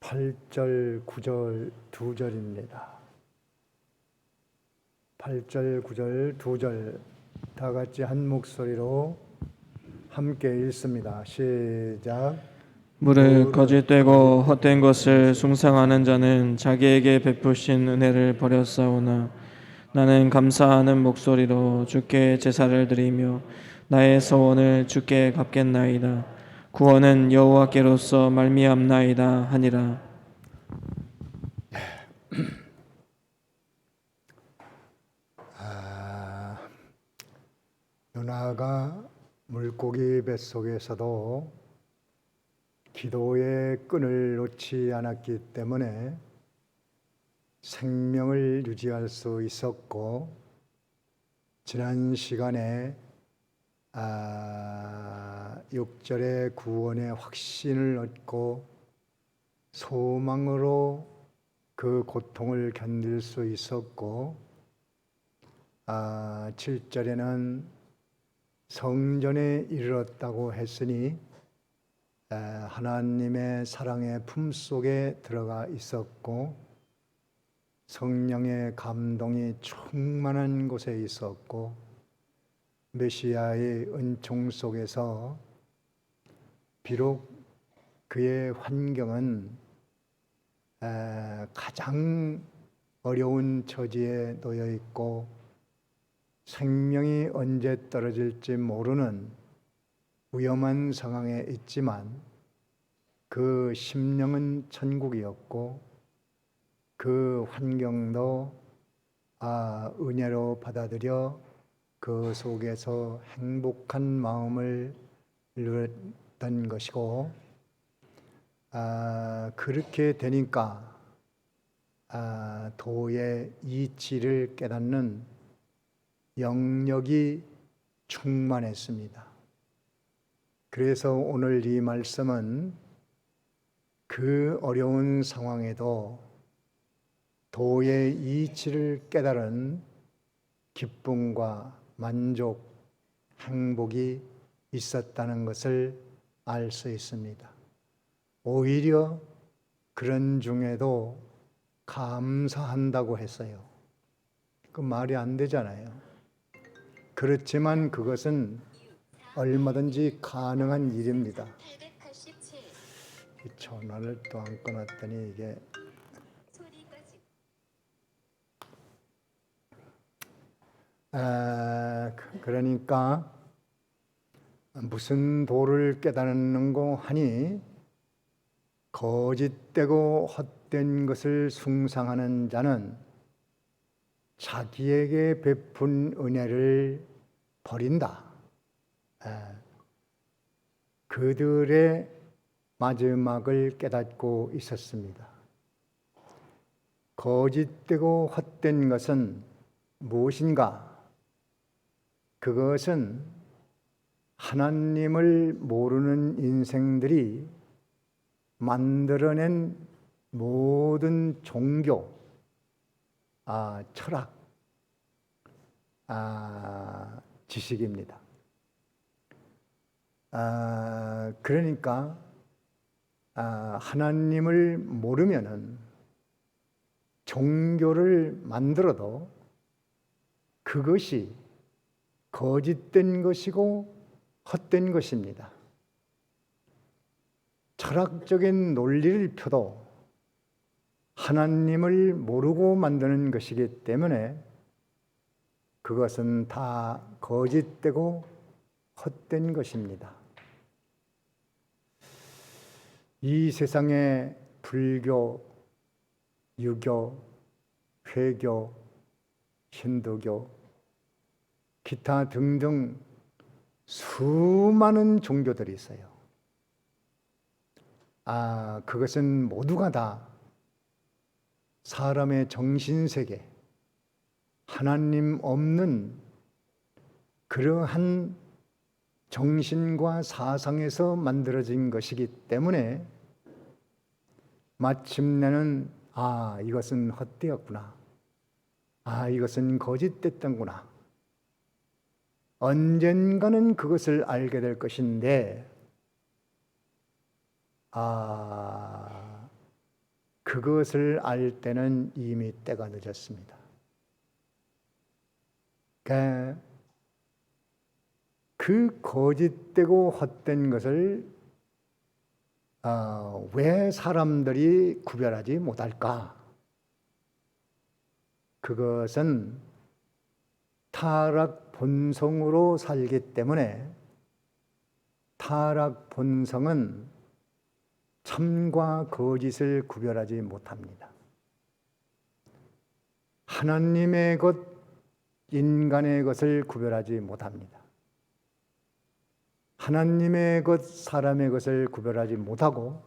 8절, 9절 두 절입니다. 8절, 9절 두 절 다 같이 한 목소리로 함께 읽습니다. 시작. 무릇 거짓되고 헛된 것을 숭상하는 자는 자기에게 베푸신 은혜를 버렸사오나 나는 감사하는 목소리로 주께 제사를 드리며 나의 소원을 주께 갚겠나이다. 구원은 여호와께로서 말미암나이다 하니라. 요나가 물고기 뱃속에서도 기도의 끈을 놓지 않았기 때문에 생명을 유지할 수 있었고, 지난 시간에 6절의 구원의 확신을 얻고 소망으로 그 고통을 견딜 수 있었고, 7절에는 성전에 이르렀다고 했으니 하나님의 사랑의 품속에 들어가 있었고 성령의 감동이 충만한 곳에 있었고 메시아의 은총 속에서 비록 그의 환경은 가장 어려운 처지에 놓여 있고 생명이 언제 떨어질지 모르는 위험한 상황에 있지만 그 심령은 천국이었고 그 환경도 은혜로 받아들여 그 속에서 행복한 마음을 누렸던 것이고, 그렇게 되니까 도의 이치를 깨닫는 영역이 충만했습니다. 그래서 오늘 이 말씀은 그 어려운 상황에도 도의 이치를 깨달은 기쁨과 만족, 행복이 있었다는 것을 알 수 있습니다. 오히려 그런 중에도 감사한다고 했어요. 그 말이 안 되잖아요. 그렇지만 그것은 얼마든지 가능한 일입니다. 이 전화를 또 안 끊었더니 이게 그러니까 무슨 도를 깨닫는고 하니 거짓되고 헛된 것을 숭상하는 자는 자기에게 베푼 은혜를 버린다. 그들의 마지막을 깨닫고 있었습니다. 거짓되고 헛된 것은 무엇인가? 그것은 하나님을 모르는 인생들이 만들어낸 모든 종교, 철학, 지식입니다. 그러니까 하나님을 모르면은 종교를 만들어도 그것이 거짓된 것이고 헛된 것입니다. 철학적인 논리를 펴도 하나님을 모르고 만드는 것이기 때문에 그것은 다 거짓되고 헛된 것입니다. 이 세상에 불교, 유교, 회교, 힌두교, 기타 등등 수많은 종교들이 있어요. 그것은 모두가 다 사람의 정신세계, 하나님 없는 그러한 정신과 사상에서 만들어진 것이기 때문에 마침내는 이것은 헛되었구나. 이것은 거짓됐던구나. 언젠가는 그것을 알게 될 것인데 그것을 알 때는 이미 때가 늦었습니다. 그 거짓되고 헛된 것을 왜 사람들이 구별하지 못할까? 그것은 타락 본성으로 살기 때문에 타락 본성은 참과 거짓을 구별하지 못합니다. 하나님의 것, 인간의 것을 구별하지 못합니다. 하나님의 것, 사람의 것을 구별하지 못하고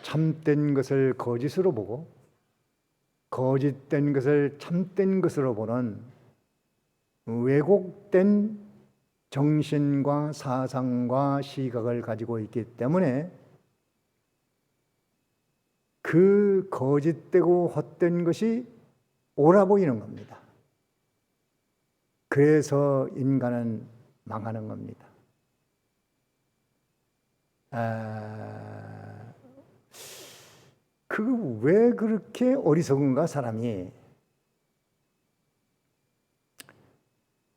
참된 것을 거짓으로 보고 거짓된 것을 참된 것으로 보는 왜곡된 정신과 사상과 시각을 가지고 있기 때문에 그 거짓되고 헛된 것이 옳아 보이는 겁니다. 그래서 인간은 망하는 겁니다. 왜 그렇게 어리석은가 사람이?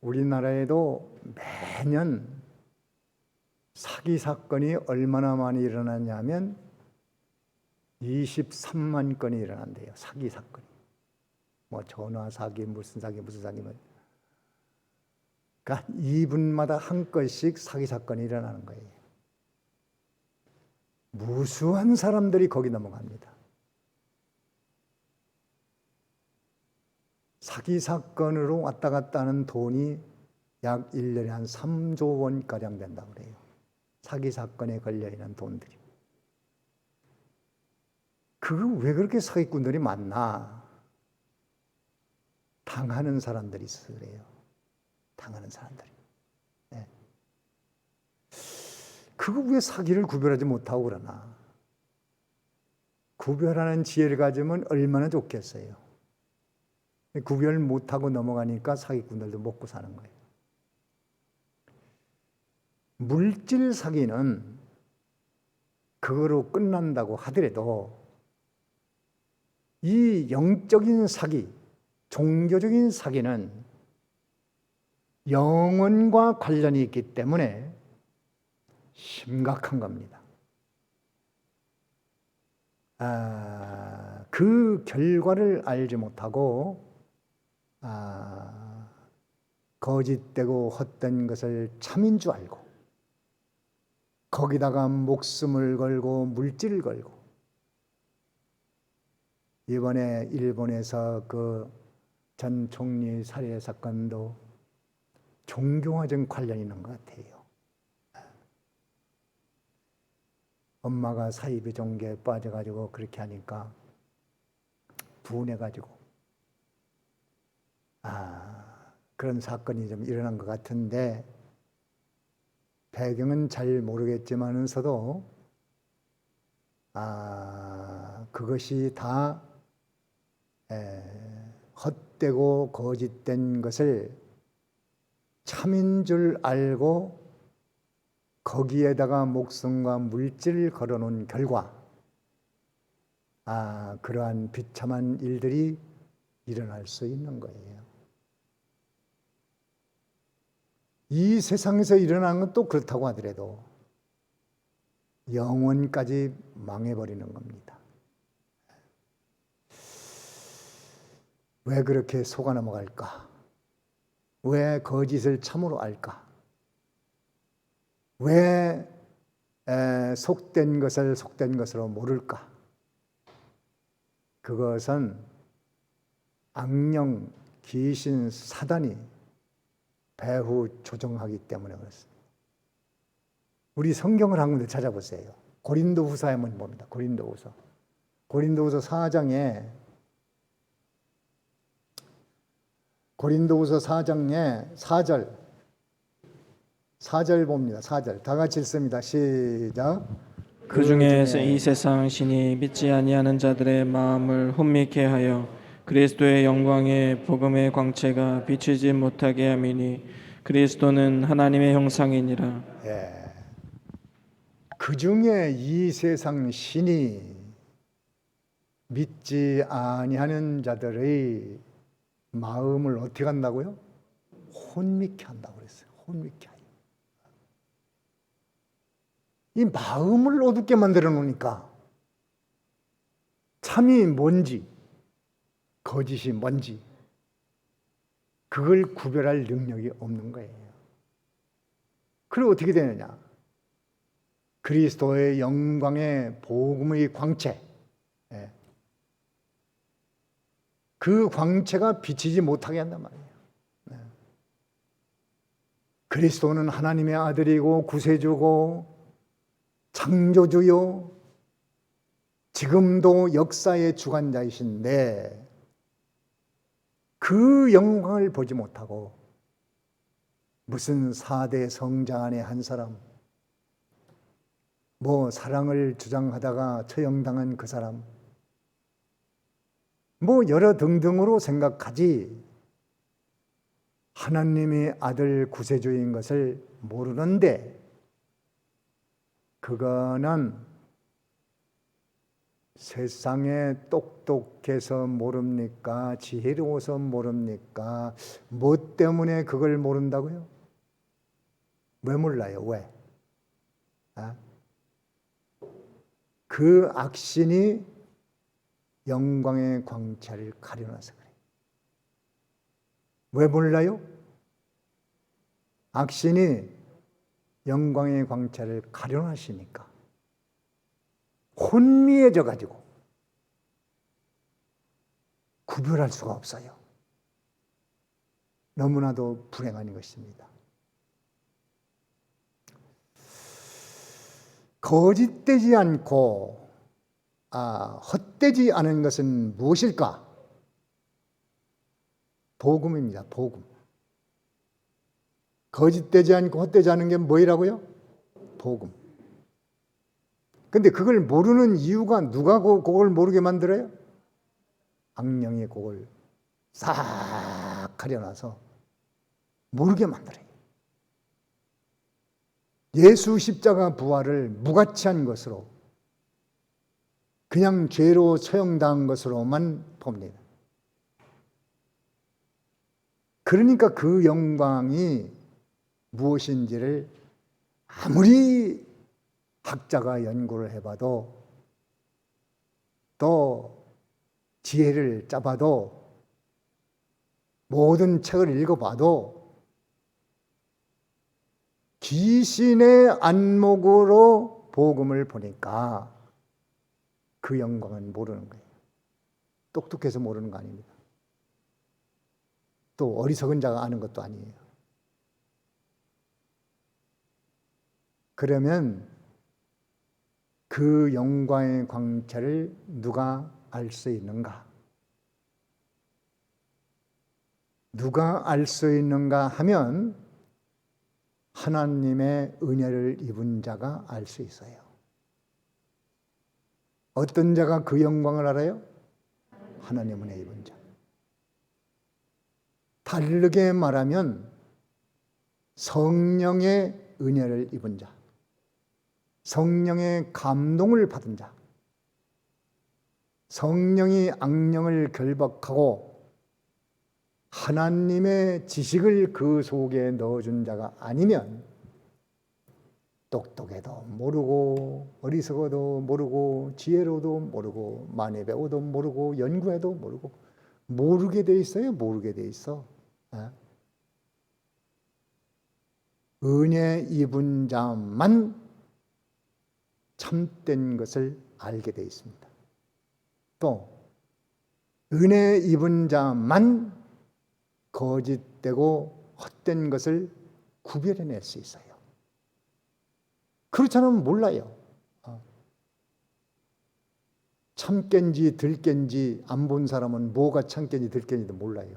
우리나라에도 매년 사기 사건이 얼마나 많이 일어나냐면 23만 건이 일어난대요. 사기 사건이. 뭐 전화 사기, 무슨 사기, 무슨 사기. 그러니까 2분마다 한 건씩 사기 사건이 일어나는 거예요. 무수한 사람들이 거기 넘어갑니다. 사기 사건으로 왔다 갔다 하는 돈이 약 1년에 한 3조 원가량 된다고 그래요. 사기 사건에 걸려있는 돈들이. 그거 왜 그렇게 사기꾼들이 많나? 당하는 사람들이 있어서 그래요. 당하는 사람들이. 네. 그거 왜 사기를 구별하지 못하고 그러나? 구별하는 지혜를 가지면 얼마나 좋겠어요. 구별 못하고 넘어가니까 사기꾼들도 먹고 사는 거예요. 물질 사기는 그거로 끝난다고 하더라도 이 영적인 사기, 종교적인 사기는 영혼과 관련이 있기 때문에 심각한 겁니다. 그 결과를 알지 못하고 거짓되고 헛된 것을 참인 줄 알고 거기다가 목숨을 걸고 물질을 걸고 이번에 일본에서 그 전 총리 살해 사건도 종교와 좀 관련이 있는 것 같아요. 엄마가 사이비 종교에 빠져가지고 그렇게 하니까 분해가지고 그런 사건이 좀 일어난 것 같은데 배경은 잘 모르겠지만서도 그것이 다 헛되고 거짓된 것을 참인 줄 알고 거기에다가 목숨과 물질을 걸어놓은 결과 그러한 비참한 일들이 일어날 수 있는 거예요. 이 세상에서 일어나는 건 또 그렇다고 하더라도 영원까지 망해버리는 겁니다. 왜 그렇게 속아 넘어갈까? 왜 거짓을 참으로 알까? 왜 속된 것을 속된 것으로 모를까? 그것은 악령, 귀신, 사단이 배후 조종하기 때문에 그렇습니다. 우리 성경을 한 군데 찾아보세요. 고린도후서에 한번 봅니다. 고린도후서 4장에 고린도후서 4장에 4절 봅니다. 4절 다 같이 읽습니다. 시작. 그 중에 이 세상 신이 믿지 아니하는 자들의 마음을 혼미케 하여 그리스도의 영광의 복음의 광채가 비추지 못하게 함이니 그리스도는 하나님의 형상이니라. 그 중에 이 세상 신이 믿지 아니하는 자들의 마음을 어떻게 한다고요? 혼미케 한다고 그랬어요. 혼미케 하여. 이 마음을 어둡게 만들어 놓으니까 참이 뭔지 거짓이 뭔지 그걸 구별할 능력이 없는 거예요. 그리고 어떻게 되느냐? 그리스도의 영광의 복음의 광채, 그 광채가 비치지 못하게 한단 말이에요. 그리스도는 하나님의 아들이고 구세주고 창조주요 지금도 역사의 주관자이신데 그 영광을 보지 못하고 무슨 4대 성자 안에 한 사람, 뭐 사랑을 주장하다가 처형당한 그 사람, 뭐 여러 등등으로 생각하지 하나님의 아들 구세주인 것을 모르는데 그거는 세상에 똑똑해서 모릅니까? 지혜로워서 모릅니까? 뭐 때문에 그걸 모른다고요? 왜 몰라요? 왜? 그 악신이 영광의 광채를 가려놔서 그래요. 왜 몰라요? 악신이 영광의 광채를 가려놔시니까 혼미해져 가지고 구별할 수가 없어요. 너무나도 불행한 것입니다. 거짓되지 않고 헛되지 않은 것은 무엇일까? 복음입니다. 복음. 거짓되지 않고 헛되지 않은 게 뭐라고요? 복음. 근데 그걸 모르는 이유가 누가 그걸 모르게 만들어요? 악령이 그걸 싹 가려놔서 모르게 만들어요. 예수 십자가 부활을 무가치한 것으로 그냥 죄로 처형당한 것으로만 봅니다. 그러니까 그 영광이 무엇인지를 아무리 학자가 연구를 해봐도 또 지혜를 짜봐도 모든 책을 읽어봐도 귀신의 안목으로 복음을 보니까 그 영광은 모르는 거예요. 똑똑해서 모르는 거 아닙니다. 또 어리석은 자가 아는 것도 아니에요. 그러면 그 영광의 광채를 누가 알 수 있는가? 누가 알 수 있는가 하면 하나님의 은혜를 입은 자가 알 수 있어요. 어떤 자가 그 영광을 알아요? 하나님 은혜 입은 자. 다르게 말하면 성령의 은혜를 입은 자, 성령의 감동을 받은 자, 성령이 악령을 결박하고 하나님의 지식을 그 속에 넣어준 자가 아니면 똑똑해도 모르고 어리석어도 모르고 지혜로도 모르고 많이 배워도 모르고 연구해도 모르고 모르게 돼 있어요. 모르게 돼 있어. 은혜 입은 자만 참된 것을 알게 돼 있습니다. 또 은혜 입은 자만 거짓되고 헛된 것을 구별해낼 수 있어요. 그렇지 않으면 몰라요. 참깬지 들깬지 안 본 사람은 뭐가 참깬지 들깬지도 몰라요.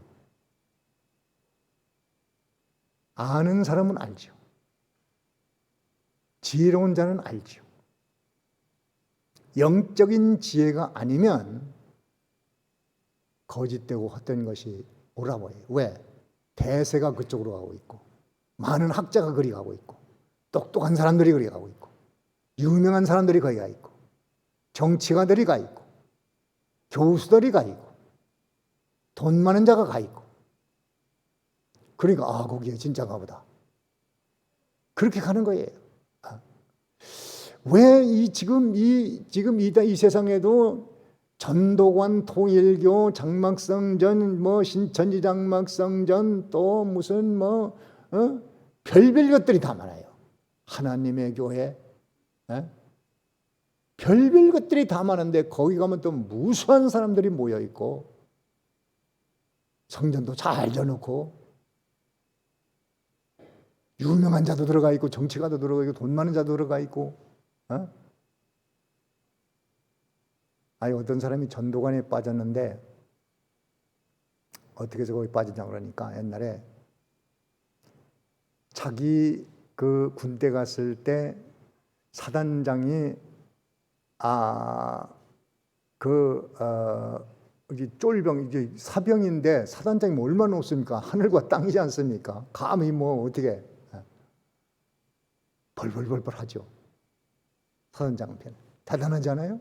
아는 사람은 알죠. 지혜로운 자는 알죠. 영적인 지혜가 아니면 거짓되고 헛된 것이 오라버려요. 왜? 대세가 그쪽으로 가고 있고 많은 학자가 그리 가고 있고 똑똑한 사람들이 그리 가고 있고 유명한 사람들이 거기 가 있고 정치가들이 가 있고 교수들이 가 있고 돈 많은 자가 가 있고 그러니까 거기에 진짜가 보다 그렇게 가는 거예요. 왜 지금 이 세상에도 전도관, 통일교, 장막성전, 신천지장막성전 또 무슨 별별 것들이 다 많아요. 하나님의 교회, 별별 것들이 다 많은데 거기 가면 또 무수한 사람들이 모여 있고 성전도 잘 져놓고 유명한 자도 들어가 있고 정치가도 들어가 있고 돈 많은 자도 들어가 있고 어떤 사람이 전도관에 빠졌는데 어떻게 해서 거기 빠지냐 그러니까 옛날에 자기 그 군대 갔을 때 사단장이 이게 쫄병, 이게 사병인데 사단장이 뭐 얼마나 높습니까? 하늘과 땅이지 않습니까? 감히 뭐 어떻게 벌벌벌벌 하죠. 사단장 편 대단하지 않아요?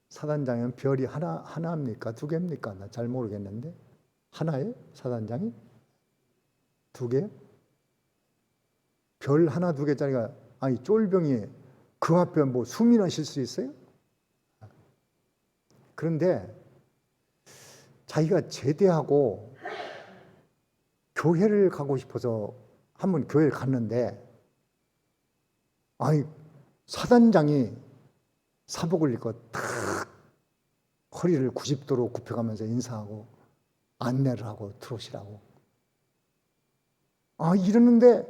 사단장은 별이 하나입니까? 두 개입니까? 나 잘 모르겠는데 하나예요? 사단장이? 두 개? 별 하나 두 개짜리가 쫄병이 그 앞에 뭐 숨이나 쉴 수 있어요? 그런데 자기가 제대하고 교회를 가고 싶어서 한번 교회를 갔는데 사단장이 사복을 입고 탁 허리를 90도로 굽혀가면서 인사하고 안내를 하고 들어오시라고 이러는데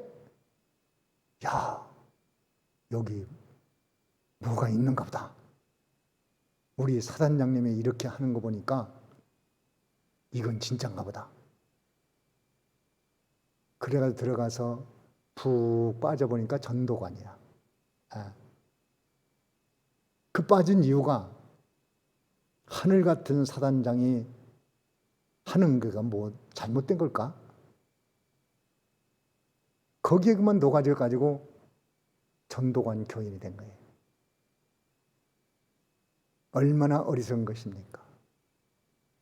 여기 뭐가 있는가 보다. 우리 사단장님이 이렇게 하는 거 보니까 이건 진짜인가 보다. 그래가지고 들어가서 푹 빠져보니까 전도관이야. 그 빠진 이유가 하늘 같은 사단장이 하는 거가 뭐 잘못된 걸까? 거기에 그만 녹아져가지고 전도관 교인이 된 거예요. 얼마나 어리석은 것입니까?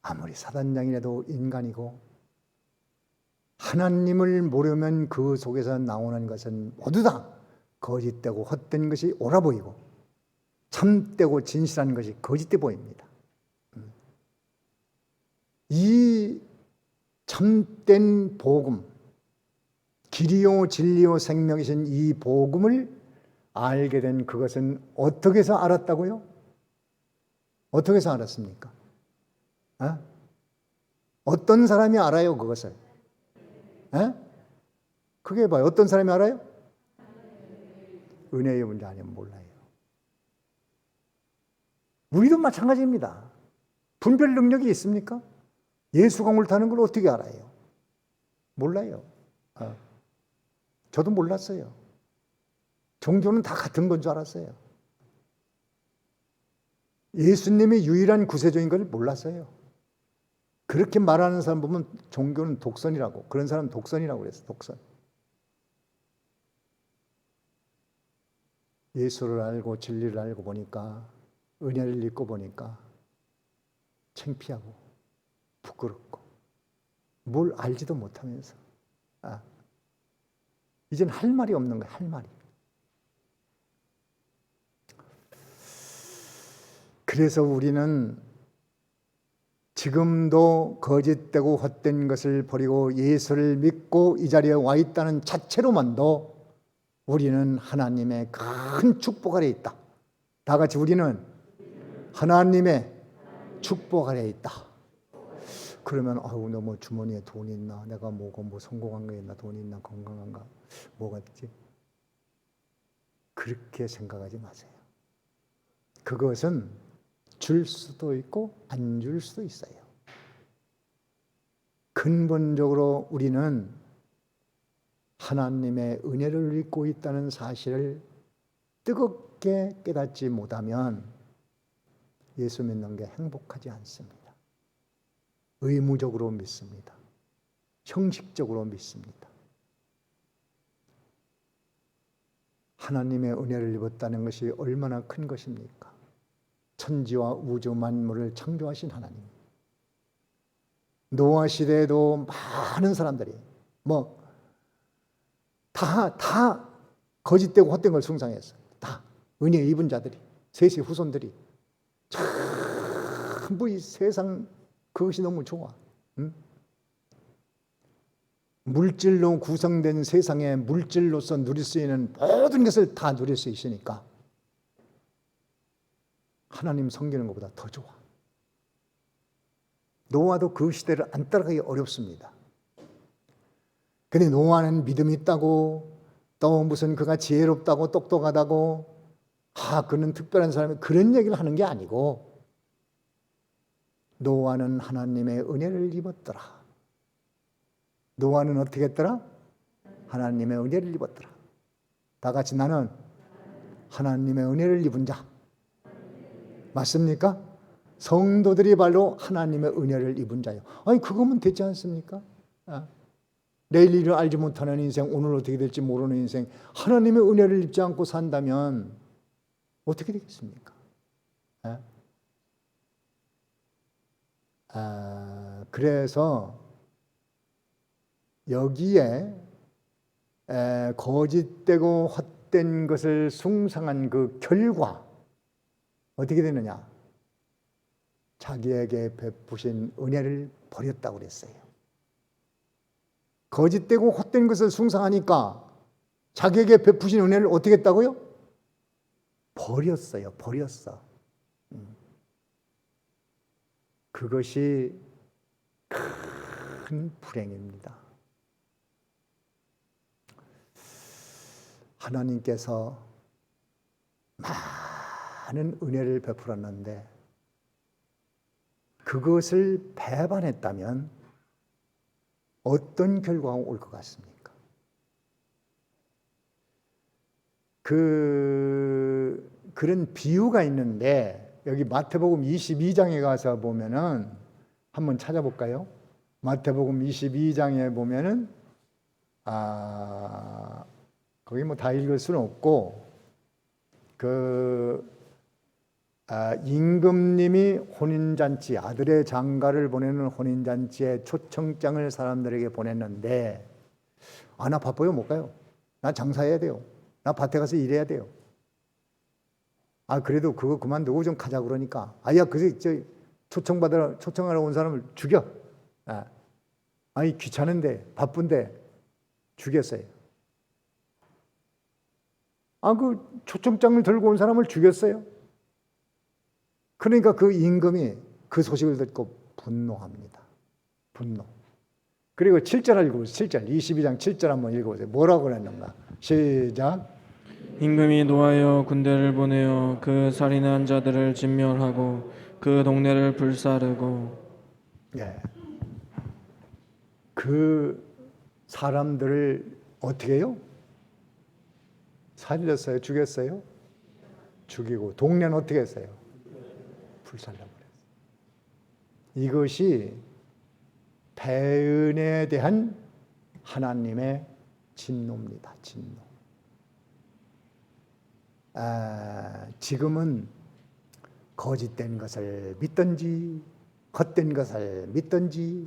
아무리 사단장이라도 인간이고 하나님을 모르면 그 속에서 나오는 것은 모두 다 거짓되고 헛된 것이 옳아 보이고 참되고 진실한 것이 거짓돼 보입니다. 이 참된 복음, 길이요 진리요 생명이신 이 복음을 알게 된 그것은 어떻게 해서 알았다고요? 어떻게 해서 알았습니까? 어떤 사람이 알아요, 그것을? 그게 봐요. 어떤 사람이 알아요? 은혜의 문제 아니면 몰라요. 우리도 마찬가지입니다. 분별 능력이 있습니까? 예수가 옳다는 걸 어떻게 알아요? 몰라요. 저도 몰랐어요. 종교는 다 같은 건 줄 알았어요. 예수님이 유일한 구세주인 걸 몰랐어요. 그렇게 말하는 사람 보면 종교는 독선이라고, 그런 사람은 독선이라고 그랬어요. 독선. 예수를 알고 진리를 알고 보니까, 은혜를 읽고 보니까 창피하고 부끄럽고 뭘 알지도 못하면서 이젠 할 말이 없는 거야. 할 말이. 그래서 우리는 지금도 거짓되고 헛된 것을 버리고 예수를 믿고 이 자리에 와 있다는 자체로만도 우리는 하나님의 큰 축복 아래에 있다. 다 같이 우리는 하나님의 축복 아래에 있다. 그러면 너 뭐 주머니에 돈이 있나? 내가 뭐 성공한 거 있나? 돈이 있나? 건강한가? 뭐가 있지? 그렇게 생각하지 마세요. 그것은 줄 수도 있고 안 줄 수도 있어요. 근본적으로 우리는 하나님의 은혜를 입고 있다는 사실을 뜨겁게 깨닫지 못하면 예수 믿는 게 행복하지 않습니다. 의무적으로 믿습니다. 형식적으로 믿습니다. 하나님의 은혜를 입었다는 것이 얼마나 큰 것입니까? 천지와 우주 만물을 창조하신 하나님. 노아 시대에도 많은 사람들이 다 거짓되고 헛된 걸 숭상했어요. 다 은혜 입은 자들이, 셋의 후손들이 전부 이 세상 그것이 너무 좋아. 응? 물질로 구성된 세상에 물질로서 누릴 수 있는 모든 것을 다 누릴 수 있으니까 하나님 섬기는 것보다 더 좋아. 노아도 그 시대를 안 따라가기 어렵습니다. 근데 노아는 믿음이 있다고, 또 무슨 그가 지혜롭다고 똑똑하다고, 그는 특별한 사람이, 그런 얘기를 하는 게 아니고, 노아는 하나님의 은혜를 입었더라. 노아는 어떻게 했더라? 하나님의 은혜를 입었더라. 다 같이 나는 하나님의 은혜를 입은 자. 맞습니까? 성도들이 바로 하나님의 은혜를 입은 자요. 아니 그거면 됐지 않습니까? 내일 일을 알지 못하는 인생, 오늘 어떻게 될지 모르는 인생, 하나님의 은혜를 입지 않고 산다면 어떻게 되겠습니까? 그래서 여기에 거짓되고 헛된 것을 숭상한 그 결과 어떻게 되느냐? 자기에게 베푸신 은혜를 버렸다고 그랬어요. 거짓되고 헛된 것을 숭상하니까 자기에게 베푸신 은혜를 어떻게 했다고요? 버렸어요. 버렸어. 그것이 큰 불행입니다. 하나님께서 많은 은혜를 베풀었는데 그것을 배반했다면 어떤 결과가 올 것 같습니까? 그런 비유가 있는데 여기 마태복음 22장에 가서 보면은 한번 찾아볼까요? 마태복음 22장에 보면은 거기 다 읽을 수는 없고 임금님이 혼인잔치, 아들의 장가를 보내는 혼인잔치에 초청장을 사람들에게 보냈는데 나 바빠요 못 가요. 나 장사해야 돼요. 나 밭에 가서 일해야 돼요. 그래도 그거 그만두고 좀 가자 그러니까 초청하러 온 사람을 죽여. 아니 귀찮은데 바쁜데 죽였어요. 그 초청장을 들고 온 사람을 죽였어요. 그러니까 그 임금이 그 소식을 듣고 분노합니다. 분노. 그리고 7절 읽어보세요. 7절, 22장 7절 한번 읽어보세요. 뭐라고 그랬는가? 시작. 임금이 노하여 군대를 보내어 그 살인한 자들을 진멸하고 그 동네를 불사르고. 그 사람들을 어떻게 해요? 살렸어요? 죽였어요? 죽이고 동네는 어떻게 했어요? 불살라버렸어요. 이것이 배은에 대한 하나님의 진노입니다. 진노. 지금은 거짓된 것을 믿든지 헛된 것을 믿든지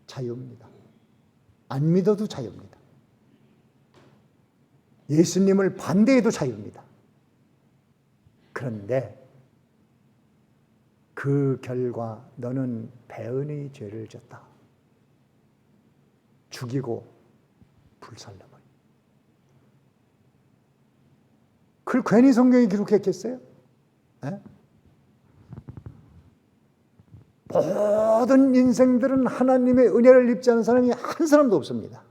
자유입니다. 안 믿어도 자유입니다. 예수님을 반대해도 자유입니다. 그런데 그 결과 너는 배은의 죄를 졌다. 죽이고 불살라버려. 그걸 괜히 성경에 기록했겠어요? 모든 인생들은 하나님의 은혜를 입지 않은 사람이 한 사람도 없습니다.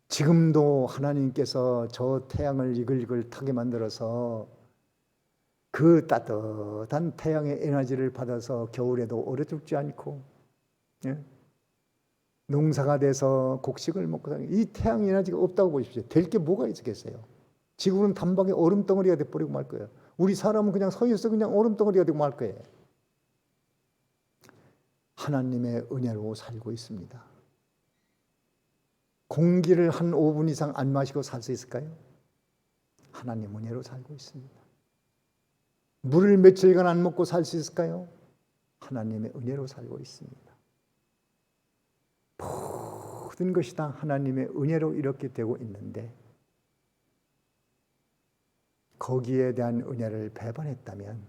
지금도 하나님께서 저 태양을 이글이글 타게 만들어서 그 따뜻한 태양의 에너지를 받아서 겨울에도 얼어 죽지 않고 농사가 돼서 곡식을 먹고 사는 이 태양 에너지가 없다고 보십시오. 될 게 뭐가 있겠어요? 지구는 단박에 얼음덩어리가 돼버리고 말 거예요. 우리 사람은 그냥 서 있어 그냥 얼음덩어리가 되고 말 거예요. 하나님의 은혜로 살고 있습니다. 공기를 한 5분 이상 안 마시고 살 수 있을까요? 하나님 은혜로 살고 있습니다. 물을 며칠간 안 먹고 살 수 있을까요? 하나님의 은혜로 살고 있습니다. 모든 것이 다 하나님의 은혜로 이렇게 되고 있는데 거기에 대한 은혜를 배반했다면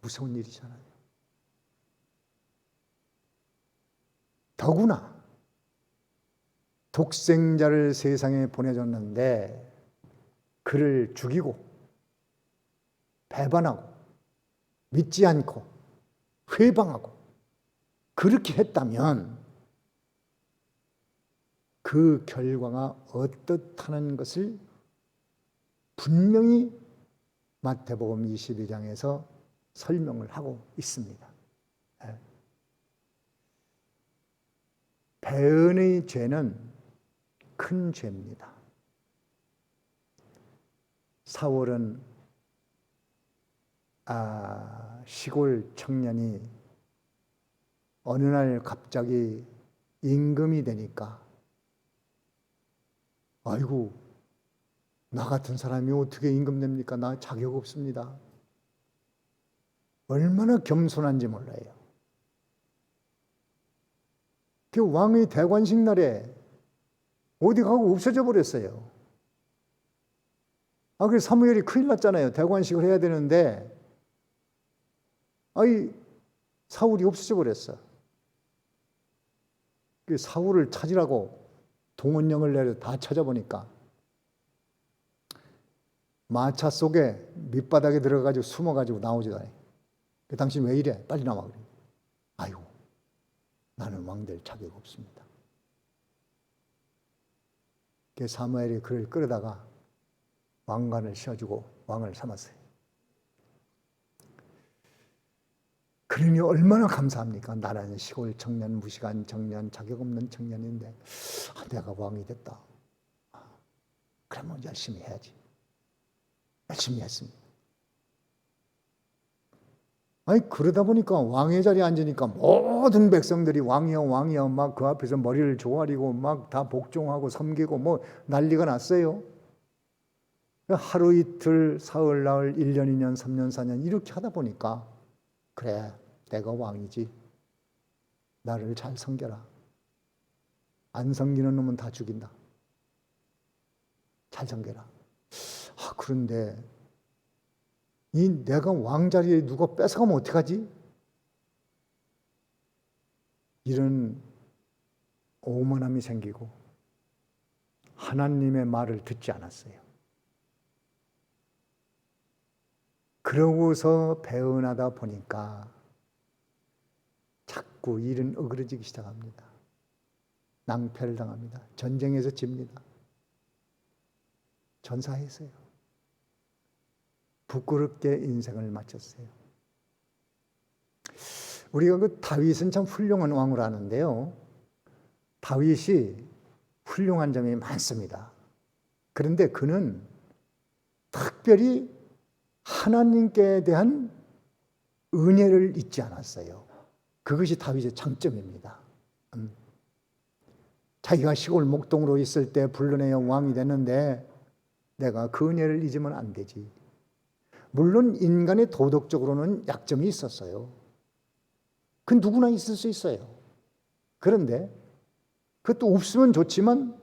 무서운 일이잖아요. 더구나 독생자를 세상에 보내줬는데 그를 죽이고 배반하고 믿지 않고 회방하고 그렇게 했다면 그 결과가 어떻다는 것을 분명히 마태복음 22장에서 설명을 하고 있습니다. 배은의 죄는 큰 죄입니다. 사울은 시골 청년이 어느 날 갑자기 임금이 되니까 아이고 나 같은 사람이 어떻게 임금 됩니까? 나 자격 없습니다. 얼마나 겸손한지 몰라요. 그 왕의 대관식 날에 어디 가고 없어져 버렸어요. 그래서 사무엘이 큰일 났잖아요. 대관식을 해야 되는데 사울이 없어져 버렸어. 그 사울을 찾으라고 동원령을 내려 다 찾아보니까 마차 속에 밑바닥에 들어가지고 숨어가지고 나오지도 않아요. 당신 왜 이래? 빨리 나와. 그래. 아이고, 나는 왕 될 자격 없습니다. 그 사무엘이 그를 끌어다가 왕관을 씌워주고 왕을 삼았어요. 그러니 얼마나 감사합니까? 나라는 시골 청년, 무식한 청년, 자격 없는 청년인데 내가 왕이 됐다. 그러면 열심히 해야지. 열심히 했습니다. 그러다 보니까 왕의 자리에 앉으니까 모든 백성들이 왕이여 왕이여 막 그 앞에서 머리를 조아리고 막 다 복종하고 섬기고 뭐 난리가 났어요. 하루 이틀, 사흘, 나흘, 1년, 2년, 3년, 4년 이렇게 하다 보니까 그래, 내가 왕이지. 나를 잘 섬겨라. 안 섬기는 놈은 다 죽인다. 잘 섬겨라. 그런데 내가 왕자리에 누가 뺏어가면 어떡하지? 이런 오만함이 생기고 하나님의 말을 듣지 않았어요. 그러고서 배은하다 보니까 자꾸 일은 어그러지기 시작합니다. 낭패를 당합니다. 전쟁에서 집니다. 전사했어요. 부끄럽게 인생을 마쳤어요. 우리가 그 다윗은 참 훌륭한 왕을 아는데요. 다윗이 훌륭한 점이 많습니다. 그런데 그는 특별히 하나님께 대한 은혜를 잊지 않았어요. 그것이 다윗의 장점입니다. 자기가 시골 목동으로 있을 때 불러내어 왕이 됐는데 내가 그 은혜를 잊으면 안 되지. 물론 인간의 도덕적으로는 약점이 있었어요. 그 누구나 있을 수 있어요. 그런데 그것도 없으면 좋지만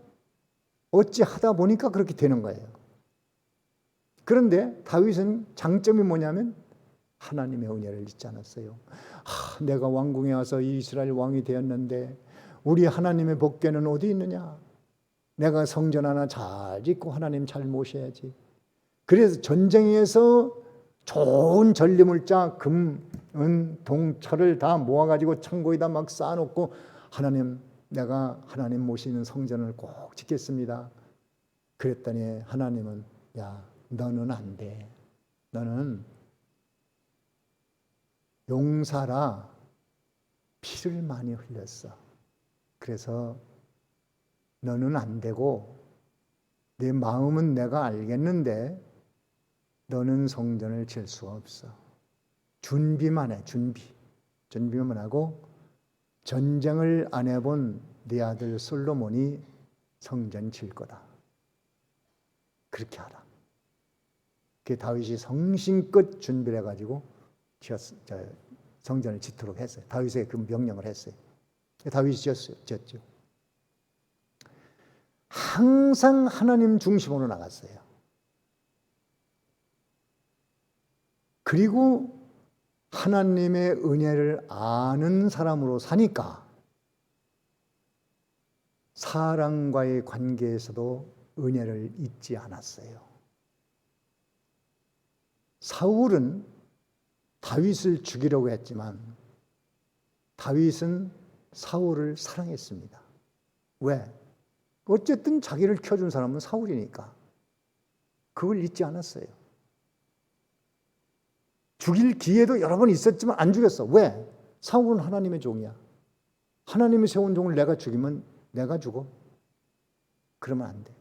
어찌 하다 보니까 그렇게 되는 거예요. 그런데 다윗은 장점이 뭐냐면 하나님의 은혜를 잊지 않았어요. 내가 왕궁에 와서 이스라엘 왕이 되었는데 우리 하나님의 복궤는 어디 있느냐? 내가 성전 하나 잘 짓고 하나님 잘 모셔야지. 그래서 전쟁에서 좋은 전리물자 금, 은, 동, 철을 다 모아가지고 창고에다 막 쌓아놓고 하나님, 내가 하나님 모시는 성전을 꼭 짓겠습니다. 그랬더니 하나님은 야, 너는 안 돼. 너는 용사라 피를 많이 흘렸어. 그래서 너는 안 되고 네 마음은 내가 알겠는데 너는 성전을 질 수가 없어. 준비만 해, 준비만 하고 전쟁을 안 해본 네 아들 솔로몬이 성전 질 거다. 그렇게 하라. 그 다윗이 성심껏 준비를 해가지고 성전을 짓도록 했어요. 다윗의 그 명령을 했어요. 다윗이 지었죠. 항상 하나님 중심으로 나갔어요. 그리고 하나님의 은혜를 아는 사람으로 사니까 사람과의 관계에서도 은혜를 잊지 않았어요. 사울은 다윗을 죽이려고 했지만 다윗은 사울을 사랑했습니다. 왜? 어쨌든 자기를 켜준 사람은 사울이니까 그걸 잊지 않았어요. 죽일 기회도 여러 번 있었지만 안 죽였어. 왜? 사울은 하나님의 종이야. 하나님이 세운 종을 내가 죽이면 내가 죽어. 그러면 안 돼.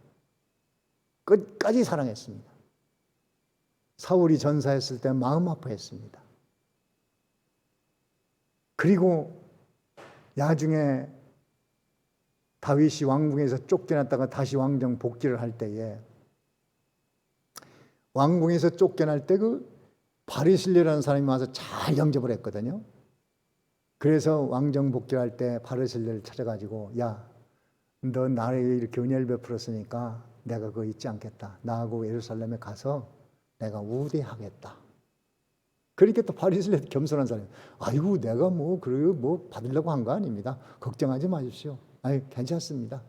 끝까지 사랑했습니다. 사울이 전사했을 때 마음 아파했습니다. 그리고 나중에 다윗이 왕궁에서 쫓겨났다가 다시 왕정 복귀를 할 때에 왕궁에서 쫓겨날 때 그 바르실레라는 사람이 와서 잘 영접을 했거든요. 그래서 왕정 복귀를 할 때 바르실레를 찾아가지고 야, 너 나에게 이렇게 은혜를 베풀었으니까 내가 그거 잊지 않겠다. 나하고 예루살렘에 가서 내가 우대하겠다. 그러니까 또 바리새인도 겸손한 사람이 아이고 내가 그래요 받으려고 한 거 아닙니다. 걱정하지 마십시오. 아니 괜찮습니다.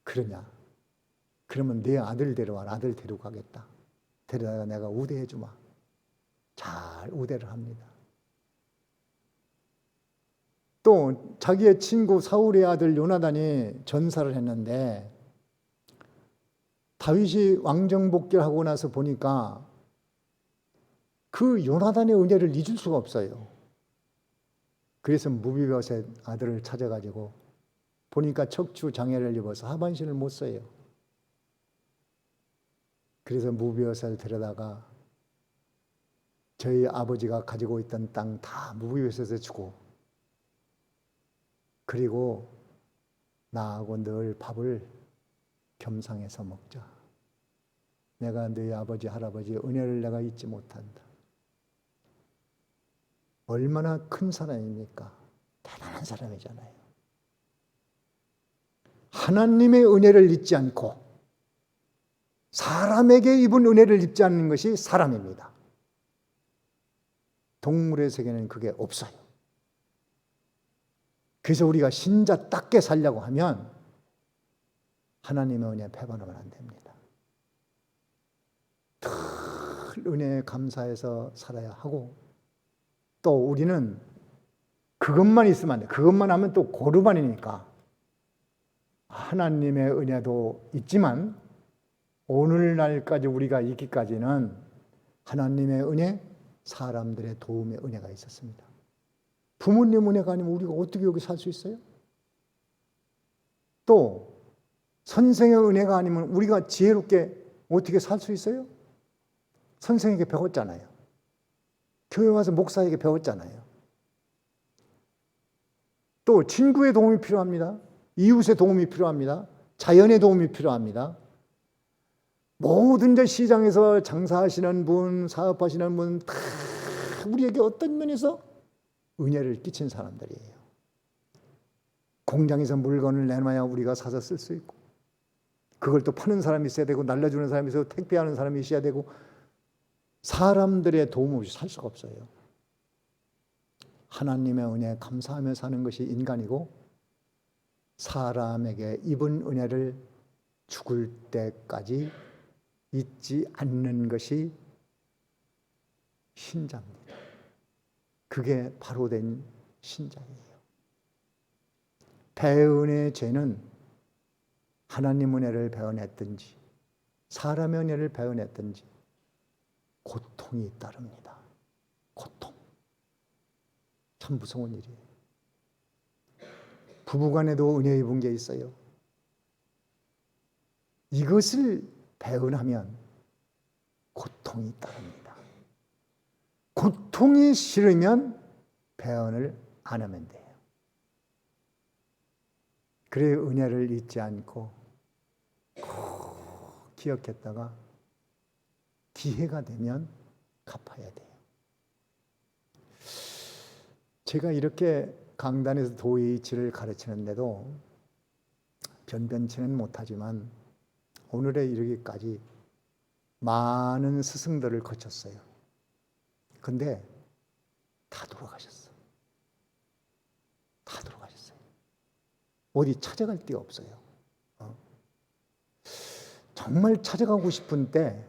그러냐? 그러면 내 아들 데려와. 아들 데리고 가겠다. 데려다가 내가 우대해 주마. 잘 우대를 합니다. 또 자기의 친구 사울의 아들 요나단이 전사를 했는데 다윗이 왕정 복귀를 하고 나서 보니까 그 요나단의 은혜를 잊을 수가 없어요. 그래서 무비보셋 아들을 찾아가지고 보니까 척추 장애를 입어서 하반신을 못 써요. 그래서 무비보셋을 데려다가 저희 아버지가 가지고 있던 땅 다 무비보셋에 주고 그리고 나하고 늘 밥을 겸상해서 먹자. 내가 너희 아버지 할아버지의 은혜를 내가 잊지 못한다. 얼마나 큰 사람입니까? 대단한 사람이잖아요. 하나님의 은혜를 잊지 않고 사람에게 입은 은혜를 잊지 않는 것이 사람입니다. 동물의 세계는 그게 없어요. 그래서 우리가 신자답게 살려고 하면 하나님의 은혜에 배반하면 안 됩니다. 늘 은혜에 감사해서 살아야 하고 또 우리는 그것만 있으면 안 돼. 그것만 하면 또 고르반이니까 하나님의 은혜도 있지만 오늘날까지 우리가 있기까지는 하나님의 은혜, 사람들의 도움의 은혜가 있었습니다. 부모님 은혜가 아니면 우리가 어떻게 여기 살 수 있어요? 또 선생의 은혜가 아니면 우리가 지혜롭게 어떻게 살 수 있어요? 선생에게 배웠잖아요. 교회 와서 목사에게 배웠잖아요. 또 친구의 도움이 필요합니다. 이웃의 도움이 필요합니다. 자연의 도움이 필요합니다. 모든 시장에서 장사하시는 분, 사업하시는 분 다 우리에게 어떤 면에서 은혜를 끼친 사람들이에요. 공장에서 물건을 내놔야 우리가 사서 쓸 수 있고 그걸 또 파는 사람이 있어야 되고 날려주는 사람이 있어야 되고 택배하는 사람이 있어야 되고 사람들의 도움 없이 살 수가 없어요. 하나님의 은혜에 감사하며 사는 것이 인간이고 사람에게 입은 은혜를 죽을 때까지 잊지 않는 것이 신자입니다. 그게 바로 된 신자예요. 배은의 죄는 하나님 은혜를 배은했든지 사람의 은혜를 배은했든지 고통이 따릅니다. 고통. 참 무서운 일이에요. 부부간에도 은혜 입은 게 있어요. 이것을 배은하면 고통이 따릅니다. 고통이 싫으면 배은을 안 하면 돼요. 그래 은혜를 잊지 않고 꼭 기억했다가 기회가 되면 갚아야 돼요. 제가 이렇게 강단에서 도의치를 가르치는데도 변변치는 못하지만 오늘에 이르기까지 많은 스승들을 거쳤어요. 근데 다 돌아가셨어. 다 돌아가셨어요. 어디 찾아갈 데가 없어요. 정말 찾아가고 싶은데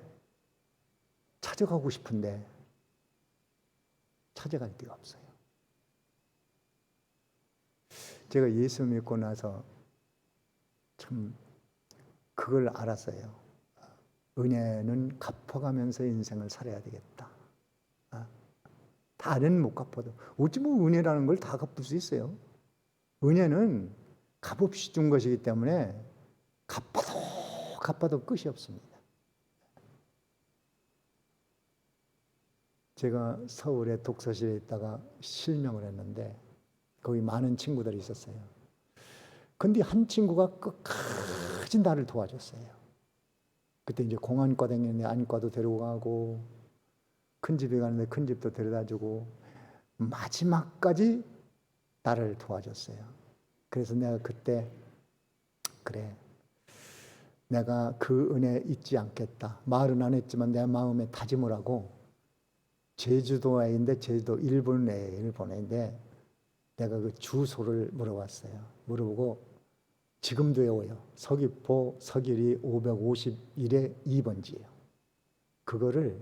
찾아갈 데가 없어요. 제가 예수 믿고 나서 참 그걸 알았어요. 은혜는 갚아가면서 인생을 살아야 되겠다. 다는 못 갚아도 어찌 뭐 은혜라는 걸 다 갚을 수 있어요. 은혜는 값없이 준 것이기 때문에 갚아도 끝이 없습니다. 제가 서울의 독서실에 있다가 실명을 했는데 거기 많은 친구들이 있었어요. 근데 한 친구가 끝까지 나를 도와줬어요. 그때 이제 공안과 다니는데 안과도 데리고 가고 큰 집에 가는데 큰 집도 데려다 주고 마지막까지 나를 도와줬어요. 그래서 내가 그때 그래 내가 그 은혜 잊지 않겠다. 말은 안 했지만 내 마음에 다짐을 하고 제주도에인데 제주도 일본인데 내가 그 주소를 물어봤어요. 물어보고 지금도 외워요. 서귀포 서길이 551에 2번지예요. 그거를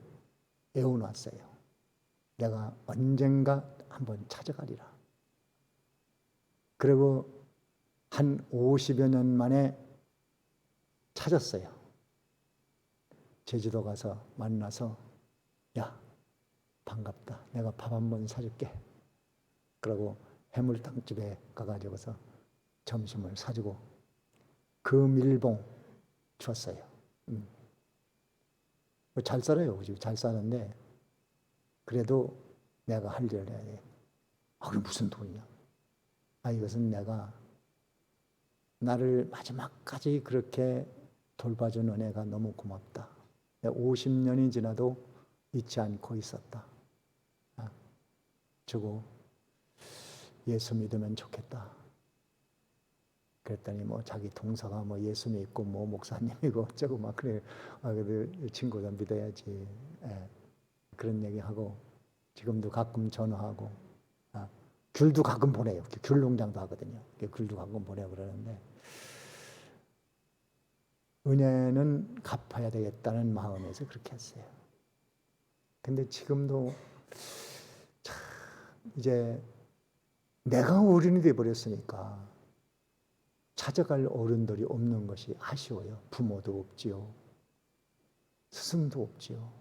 외워놨어요. 내가 언젠가 한번 찾아가리라. 그리고 한 50여 년 만에 찾았어요. 제주도 가서 만나서 야 반갑다. 내가 밥 한번 사줄게. 그러고 해물탕집에 가가지고서 점심을 사주고 그 밀봉 줬어요. 잘 살아요. 잘 사는데 그래도 내가 할 일을 해야 돼. 그게 무슨 돈이야? 이것은 내가 나를 마지막까지 그렇게 돌봐준 은혜가 너무 고맙다. 50년이 지나도 잊지 않고 있었다. 주고 예수 믿으면 좋겠다. 그랬더니 뭐 자기 동서가 뭐 예수 믿고 뭐 목사님이고 어쩌고 막 그래. 그 친구도 믿어야지. 그런 얘기하고 지금도 가끔 전화하고 귤도 가끔 보내요. 귤 농장도 하거든요. 귤도 가끔 보내고 그러는데 은혜는 갚아야 되겠다는 마음에서 그렇게 했어요. 근데 지금도 참 이제 내가 어른이 돼버렸으니까 찾아갈 어른들이 없는 것이 아쉬워요. 부모도 없지요. 스승도 없지요.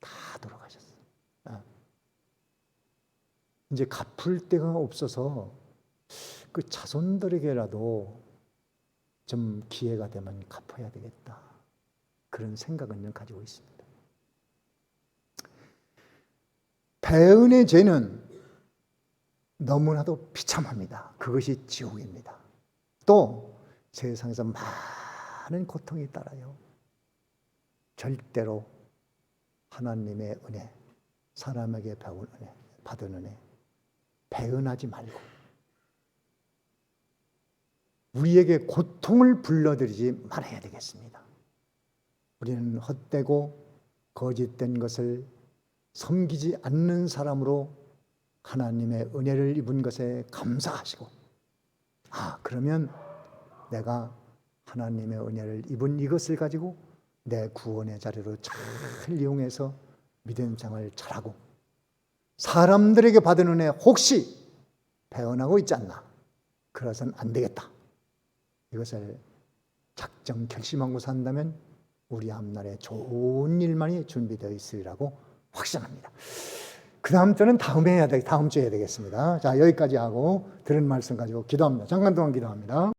다 돌아가셨어요. 이제 갚을 데가 없어서 그 자손들에게라도 좀 기회가 되면 갚아야 되겠다. 그런 생각은 가지고 있습니다. 배은의 죄는 너무나도 비참합니다. 그것이 지옥입니다. 또 세상에서 많은 고통이 따라요. 절대로 하나님의 은혜, 사람에게 배운 은혜, 받은 은혜 배은하지 말고 우리에게 고통을 불러들이지 말아야 되겠습니다. 우리는 헛되고 거짓된 것을 섬기지 않는 사람으로 하나님의 은혜를 입은 것에 감사하시고 그러면 내가 하나님의 은혜를 입은 이것을 가지고 내 구원의 자리로 잘 이용해서 믿음 생활을 잘하고 사람들에게 받은 은혜 혹시 배은하고 있지 않나? 그래서는 안 되겠다. 이것을 작정 결심하고 산다면 우리 앞날에 좋은 일만이 준비되어 있으리라고 확신합니다. 그 다음 주는 다음 주에 해야 되겠습니다. 자, 여기까지 하고 들은 말씀 가지고 기도합니다. 잠깐 동안 기도합니다.